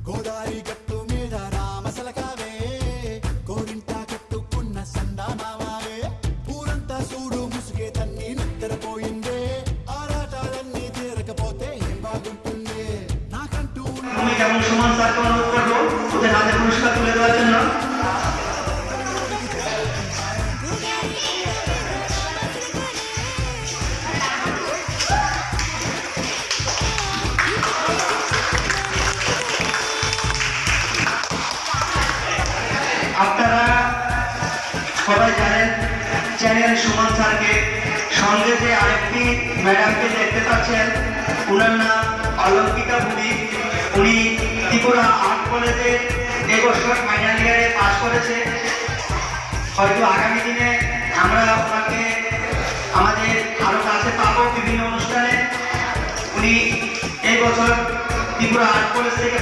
గోదారి గట్టు మీద రామసలకావే కోరింటా కట్టుకున్న సందామావే ఊరంతా చూడు ముసుగే తన్ని నిద్రపోయిందే ఆరాటాలన్నీ తీరకపోతే ఏం బాగుంటుంది నాకంటూ তুমি কেমন সুমন স্যারকে অনুরোধ করবো ওদের হাতে পুরস্কার তুলে দেওয়ার জন্য। আপনারা সবাই জানেন চ্যানেল সুমন স্যারকে, সঙ্গে যে আরেকটি ম্যাডামকে দেখতে পাচ্ছেন ওনার নাম অলঙ্কিতা বুড়ি। উনি ত্রিপুরা আর্ট কলেজে এবছর ফাইনাল ইয়ারে পাস করেছে। হয়তো আগামী দিনে আমরা ওনাকে আমাদের আরও কাছে পাবো বিভিন্ন অনুষ্ঠানে। উনি এই বছর ত্রিপুরা আর্ট কলেজ থেকে